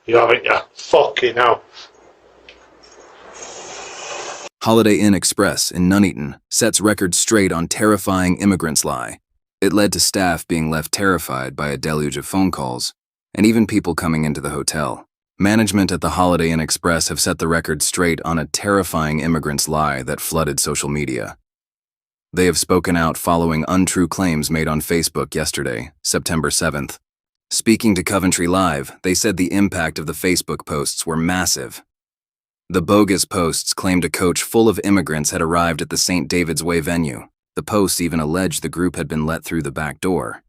You haven't you? Fucking hell. Holiday Inn Express in Nuneaton sets record straight on terrifying immigrants lie. It led to staff being left terrified by a deluge of phone calls, and even people coming into the hotel. Management at the Holiday Inn Express have set the record straight on a terrifying immigrants lie that flooded social media. They have spoken out following untrue claims made on Facebook yesterday, September 7th. Speaking to Coventry Live, they said the impact of the Facebook posts were massive. The bogus posts claimed a coach full of immigrants had arrived at the St. David's Way venue. The posts even alleged the group had been let through the back door.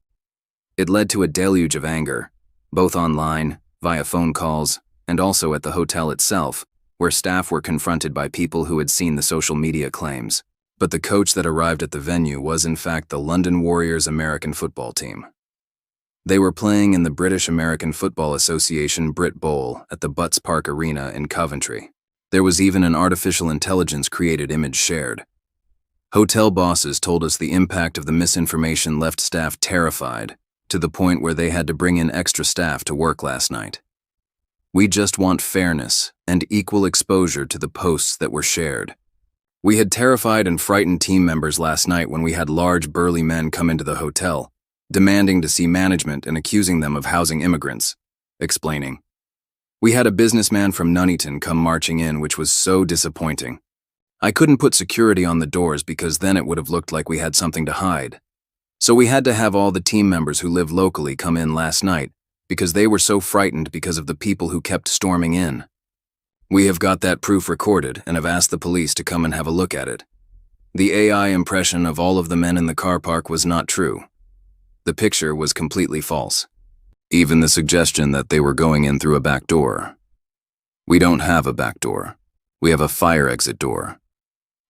It led to a deluge of anger, both online, via phone calls, and also at the hotel itself, where staff were confronted by people who had seen the social media claims. But the coach that arrived at the venue was in fact the London Warriors American football team. They were playing in the British American Football Association Brit Bowl at the Butts Park Arena in Coventry. There was even an artificial intelligence-created image shared. Hotel bosses told us the impact of the misinformation left staff terrified, to the point where they had to bring in extra staff to work last night. We just want fairness and equal exposure to the posts that were shared. We had terrified and frightened team members last night when we had large burly men come into the hotel, demanding to see management and accusing them of housing immigrants, explaining. We had a businessman from Nuneaton come marching in, which was so disappointing. I couldn't put security on the doors because then it would have looked like we had something to hide. So we had to have all the team members who live locally come in last night because they were so frightened because of the people who kept storming in. We have got that proof recorded and have asked the police to come and have a look at it. The AI impression of all of the men in the car park was not true. The picture was completely false. Even the suggestion that they were going in through a back door. We don't have a back door. We have a fire exit door.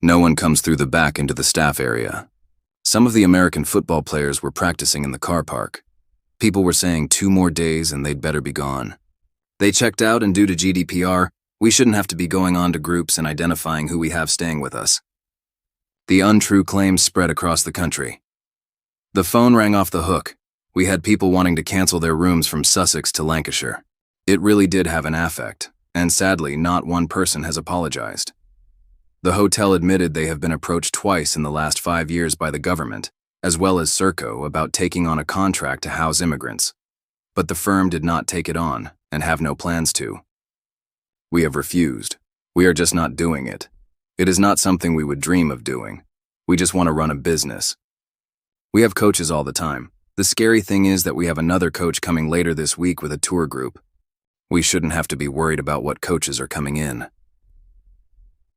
No one comes through the back into the staff area. Some of the American football players were practicing in the car park. People were saying 2 more days and they'd better be gone. They checked out, and due to GDPR, we shouldn't have to be going on to groups and identifying who we have staying with us. The untrue claims spread across the country. The phone rang off the hook. We had people wanting to cancel their rooms from Sussex to Lancashire. It really did have an affect, and sadly, not one person has apologized. The hotel admitted they have been approached twice in the last 5 years by the government, as well as Serco, about taking on a contract to house immigrants. But the firm did not take it on, and have no plans to. We have refused. We are just not doing it. It is not something we would dream of doing. We just want to run a business. We have coaches all the time. The scary thing is that we have another coach coming later this week with a tour group. We shouldn't have to be worried about what coaches are coming in.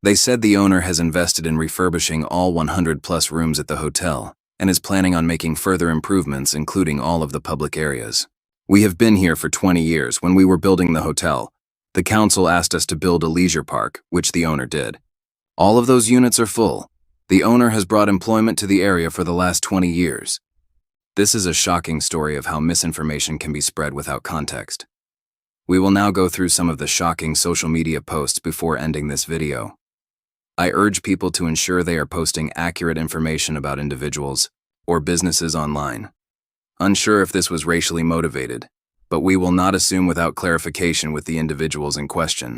They said the owner has invested in refurbishing all 100+ rooms at the hotel and is planning on making further improvements, including all of the public areas. We have been here for 20 years. When we were building the hotel, the council asked us to build a leisure park, which the owner did. All of those units are full. The owner has brought employment to the area for the last 20 years. This is a shocking story of how misinformation can be spread without context. We will now go through some of the shocking social media posts before ending this video. I urge people to ensure they are posting accurate information about individuals or businesses online. Unsure if this was racially motivated, but we will not assume without clarification with the individuals in question.